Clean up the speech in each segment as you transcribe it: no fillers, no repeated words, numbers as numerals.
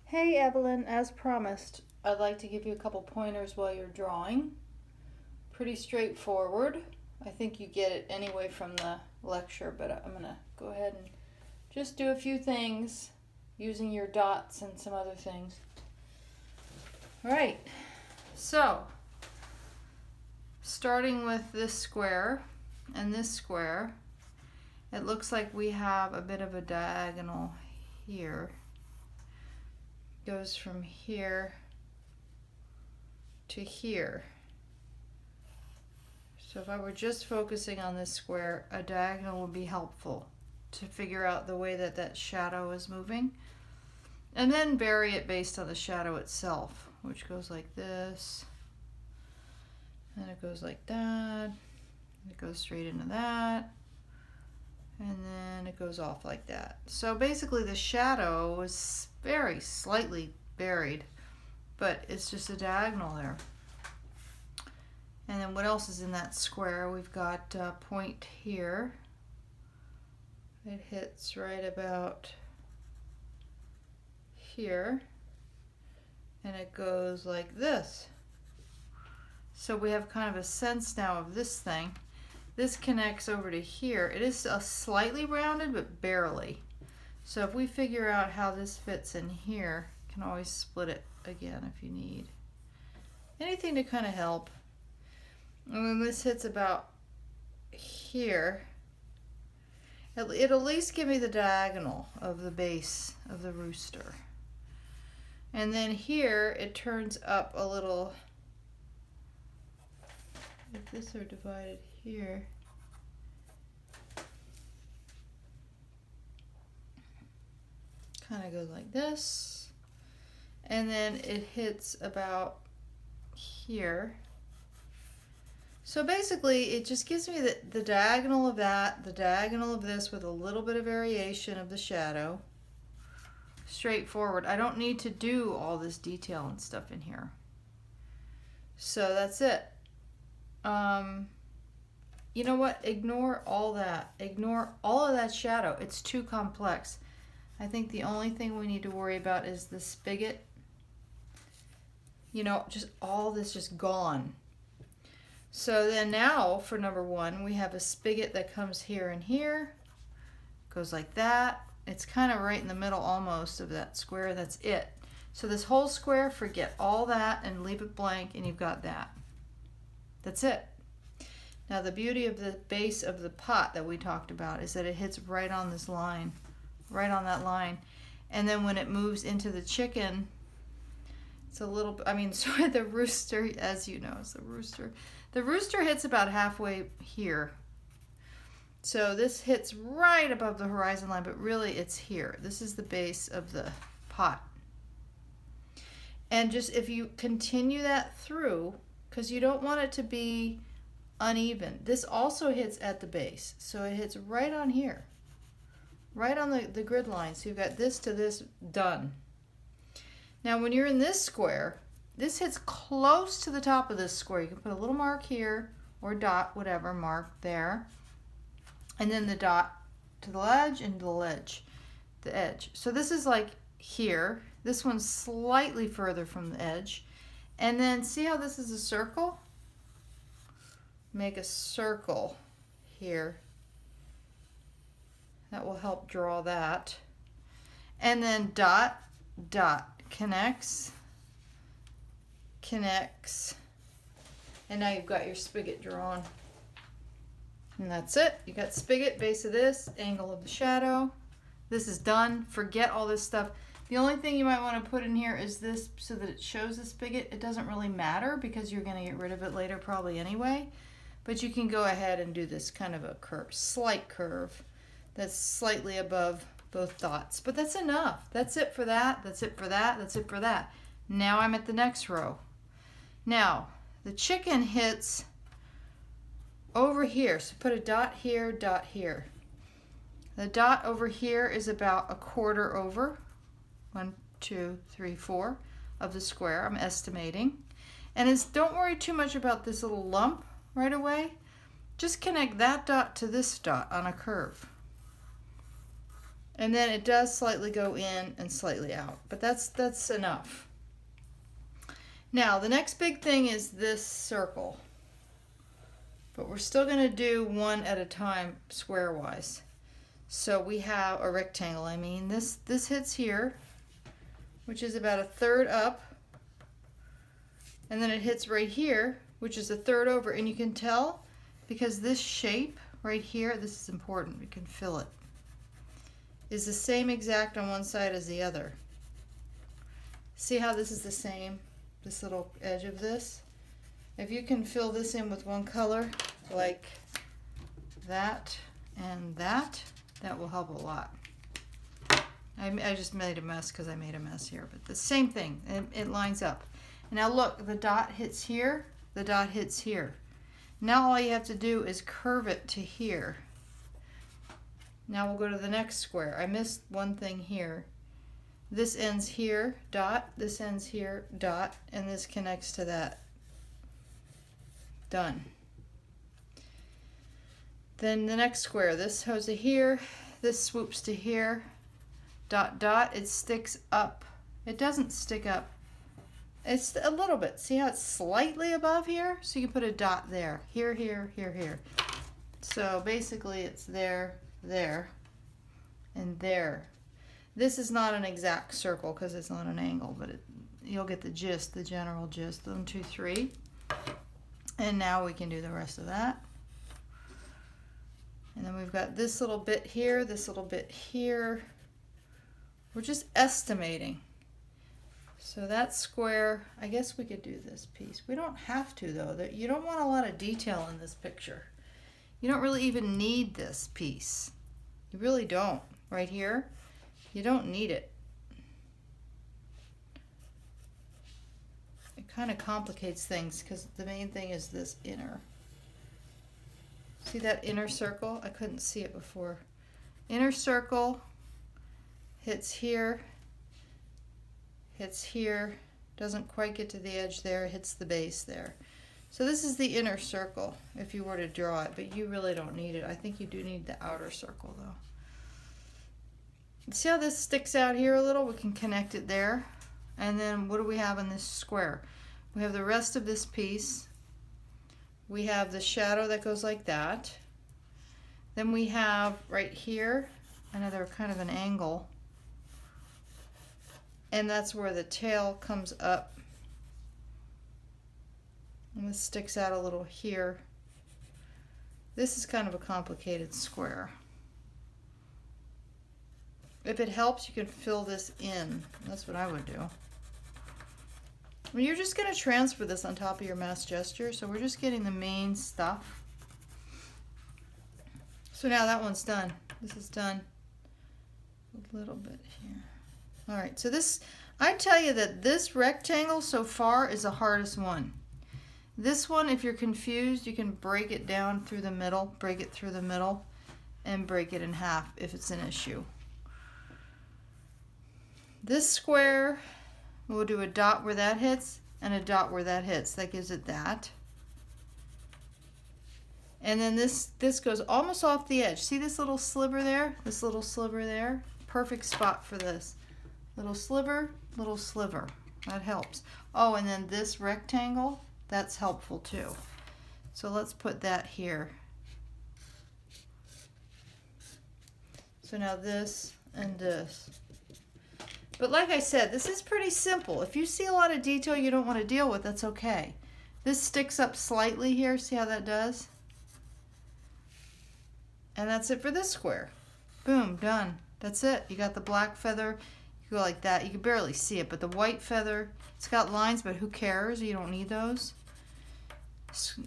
Hey Evelyn, as promised, I'd like to give you a couple pointers while you're drawing. Pretty straightforward. I think you get it anyway from the lecture, but I'm going to go ahead and just do a few things using your dots and some other things. All right, so starting with this square and this square, it looks like we have a bit of a diagonal here. Goes from here to here. So if I were just focusing on this square, a diagonal would be helpful to figure out the way that that shadow is moving. And then vary it based on the shadow itself, which goes like this, and it goes like that, it goes straight into that, and then it goes off like that. So basically the shadow is very slightly buried, but it's just a diagonal there. And then what else is in that square? We've got a point here. It hits right about here, and it goes like this. So we have kind of a sense now of this thing. This connects over to here. It is a slightly rounded, but barely. So if we figure out how this fits in here, you can always split it again if you need. Anything to kind of help. And when this hits about here, it'll at least give me the diagonal of the base of the rooster. And then here it turns up a little. If this are divided here, kind of goes like this, and then it hits about here. So basically it just gives me the diagonal of that, the diagonal of this with a little bit of variation of the shadow. Straightforward. I don't need to do all this detail and stuff in here. So that's it. You know what? Ignore all that. Ignore all of that shadow. It's too complex. I think the only thing we need to worry about is the spigot. You know, just all this just gone. So then now for number one, we have a spigot that comes here and here, goes like that. It's kind of right in the middle almost of that square. That's it. So this whole square, forget all that and leave it blank, and you've got that. That's it. Now the beauty of the base of the pot that we talked about is that it hits right on this line, right on that line. And then when it moves into the chicken, it's a little, sorry, the rooster, as you know, it's the rooster. The rooster hits about halfway here. So this hits right above the horizon line, but really it's here. This is the base of the pot. And just if you continue that through, because you don't want it to be uneven. This also hits at the base. So it hits right on here, right on the grid line. So you've got this to this done. Now when you're in this square, this hits close to the top of this square. You can put a little mark here or dot, whatever, mark there. And then the dot to the ledge and the edge. So this is like here. This one's slightly further from the edge. And then see how this is a circle? Make a circle here. That will help draw that. And then dot, dot, connects, and now you've got your spigot drawn. And that's it. You got spigot, base of this, angle of the shadow. This is done. Forget all this stuff. The only thing you might want to put in here is this so that it shows the spigot. It doesn't really matter because you're going to get rid of it later probably anyway. But you can go ahead and do this kind of a curve, slight curve that's slightly above both dots. But that's enough. That's it for that. That's it for that. That's it for that. Now I'm at the next row. Now the chicken hits over here. So put a dot here, dot here. The dot over here is about a quarter over. 1, 2, 3, 4 of the square. I'm estimating. And don't worry too much about this little lump right away. Just connect that dot to this dot on a curve. And then it does slightly go in and slightly out, but that's enough. Now, the next big thing is this circle. But we're still going to do one at a time square-wise. So we have a rectangle, I mean. This hits here, which is about a third up. And then it hits right here, which is a third over. And you can tell because this shape right here, this is important, we can fill it, is the same exact on one side as the other. See how this is the same, this little edge of this? If you can fill this in with one color, like that and that will help a lot. I just made a mess because I made a mess here, but the same thing, it lines up. And now look, the dot hits here, the dot hits here. Now all you have to do is curve it to here. Now we'll go to the next square. I missed one thing here. This ends here, dot, this ends here, dot, and this connects to that. Done. Then the next square, this goes to here, this swoops to here, dot, dot, it sticks up. It doesn't stick up. It's a little bit. See how it's slightly above here? So you can put a dot there. Here, here, here, here. So basically it's there, there, and there. This is not an exact circle because it's not an angle, but you'll get the gist, the general gist. 1, 2, 3. And now we can do the rest of that. And then we've got this little bit here, this little bit here. We're just estimating. So that square, I guess we could do this piece. We don't have to though. You don't want a lot of detail in this picture. You don't really even need this piece. You really don't. Right here, you don't need it. It kind of complicates things because the main thing is this inner. See that inner circle? I couldn't see it before. Inner circle hits here, doesn't quite get to the edge there, hits the base there. So this is the inner circle if you were to draw it, but you really don't need it. I think you do need the outer circle though. See how this sticks out here a little? We can connect it there. And then what do we have in this square? We have the rest of this piece. We have the shadow that goes like that. Then we have right here another kind of an angle. And that's where the tail comes up. And this sticks out a little here. This is kind of a complicated square. If it helps, you can fill this in. That's what I would do. I mean, you're just going to transfer this on top of your mass gesture, so we're just getting the main stuff. So now that one's done. This is done. A little bit here. All right, so this, I tell you that this rectangle so far is the hardest one. This one, if you're confused, you can break it down through the middle, break it through the middle, and break it in half if it's an issue. This square, we'll do a dot where that hits and a dot where that hits. That gives it that. And then this goes almost off the edge. See this little sliver there? This little sliver there? Perfect spot for this. Little sliver, little sliver. That helps. Oh, and then this rectangle, that's helpful too. So let's put that here. So now this and this. But like I said, this is pretty simple. If you see a lot of detail you don't want to deal with, that's okay. This sticks up slightly here. See how that does? And that's it for this square. Boom, done. That's it. You got the black feather. You go like that. You can barely see it, but the white feather, it's got lines, but who cares? You don't need those.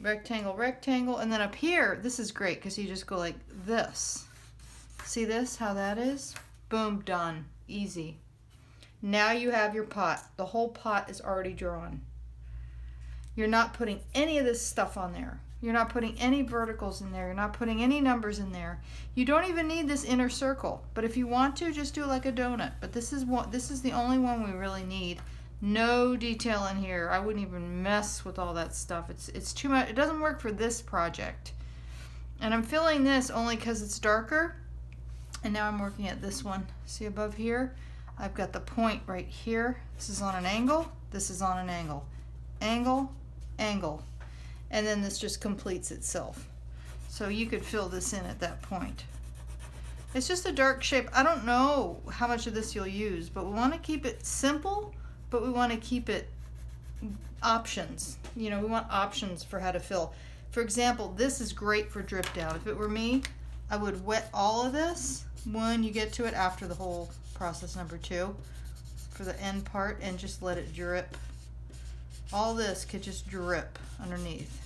Rectangle, rectangle. And then up here, this is great because you just go like this. See this, how that is? Boom, done. Easy. Now you have your pot. The whole pot is already drawn. You're not putting any of this stuff on there. You're not putting any verticals in there. You're not putting any numbers in there. You don't even need this inner circle. But if you want to, just do it like a donut. But this is the only one we really need. No detail in here. I wouldn't even mess with all that stuff. It's too much. It doesn't work for this project. And I'm filling this only because it's darker. And now I'm working at this one. See above here? I've got the point right here. This is on an angle. This is on an angle. Angle, angle. And then this just completes itself. So you could fill this in at that point. It's just a dark shape. I don't know how much of this you'll use, but we want to keep it simple, but we want to keep it options. You know, we want options for how to fill. For example, this is great for drip down. If it were me, I would wet all of this when you get to it after the whole process number 2 for the end part, and just let it drip. All this could just drip underneath.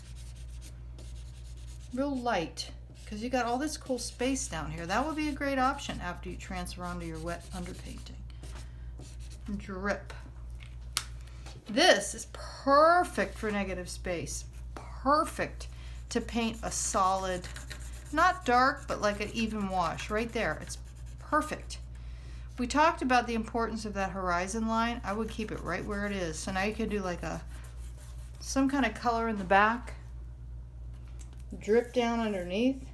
Real light, because you got all this cool space down here. That would be a great option after you transfer onto your wet underpainting. Drip. This is perfect for negative space. Perfect to paint a solid, not dark, but like an even wash right there. It's perfect. We talked about the importance of that horizon line. I would keep it right where it is. So now you could do like some kind of color in the back. Drip down underneath.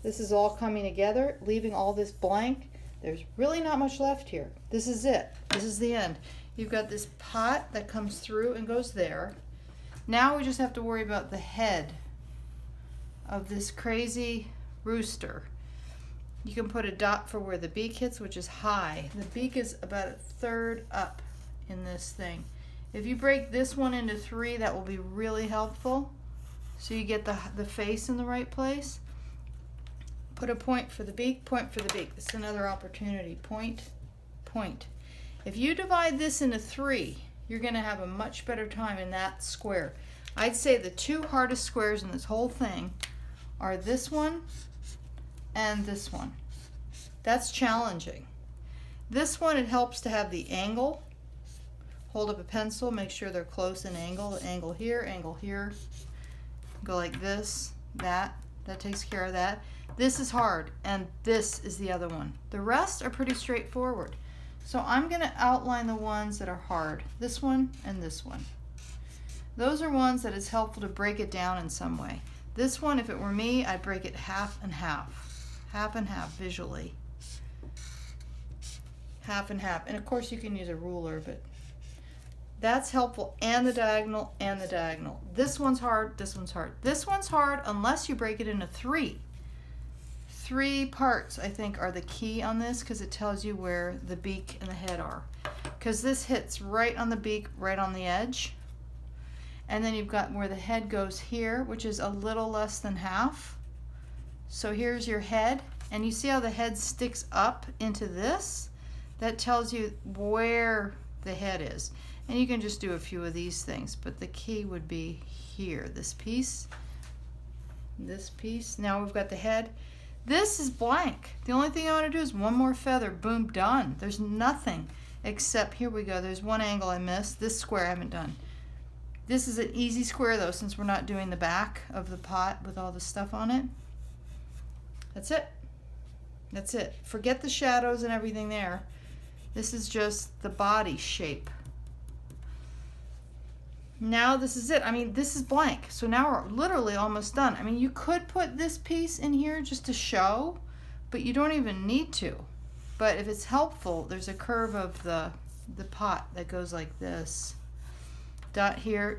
This is all coming together, leaving all this blank. There's really not much left here. This is it. This is the end. You've got this pot that comes through and goes there. Now we just have to worry about the head of this crazy rooster. You can put a dot for where the beak hits, which is high. The beak is about 1/3 up in this thing. If you break this one into 3, that will be really helpful. So you get the face in the right place. Put a point for the beak, point for the beak. This is another opportunity. Point, point. If you divide this into 3, you're going to have a much better time in that square. I'd say the 2 hardest squares in this whole thing are this one and this one. That's challenging. This one, it helps to have the angle. Hold up a pencil, make sure they're close in angle. Angle here, go like this, that takes care of that. This is hard, and this is the other one. The rest are pretty straightforward. So I'm going to outline the ones that are hard. This one and this one. Those are ones that it's helpful to break it down in some way. This one, if it were me, I'd break it half and half. Half and half visually. Half and half. And of course you can use a ruler, but that's helpful. And the diagonal, and the diagonal. This one's hard, this one's hard. This one's hard unless you break it into 3. 3 parts, I think, are the key on this, because it tells you where the beak and the head are. Because this hits right on the beak, right on the edge. And then you've got where the head goes here, which is a little less than half. So here's your head, and you see how the head sticks up into this? That tells you where the head is. And you can just do a few of these things, but the key would be here, this piece. Now we've got the head. This is blank. The only thing I want to do is one more feather, boom, done. There's nothing except, here we go, there's one angle I missed. This square I haven't done. This is an easy square though, since we're not doing the back of the pot with all the stuff on it. That's it. That's it. Forget the shadows and everything there. This is just the body shape. Now this is it. I mean, this is blank. So now we're literally almost done. I mean, you could put this piece in here just to show, but you don't even need to. But if it's helpful, there's a curve of the pot that goes like this. Dot here,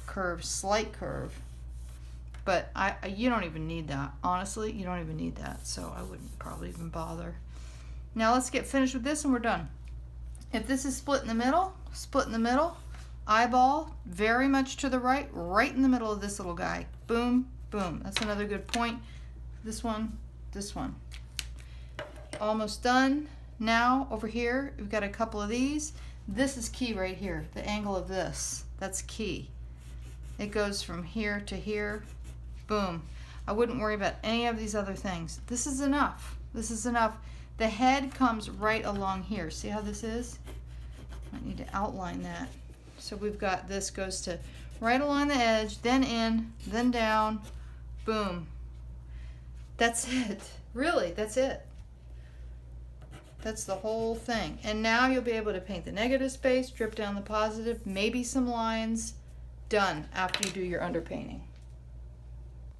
curve, slight curve. But you don't even need that. Honestly, you don't even need that. So I wouldn't probably even bother. Now let's get finished with this and we're done. If this is split in the middle, split in the middle. Eyeball very much to the right, right in the middle of this little guy. Boom, boom. That's another good point. This one, this one. Almost done. Now over here, we've got a couple of these. This is key right here, the angle of this. That's key. It goes from here to here. Boom. I wouldn't worry about any of these other things. This is enough. This is enough. The head comes right along here. See how this is? I need to outline that. So we've got this goes to right along the edge, then in, then down, boom. That's it. Really, that's it. That's the whole thing. And now you'll be able to paint the negative space, drip down the positive, maybe some lines. Done after you do your underpainting.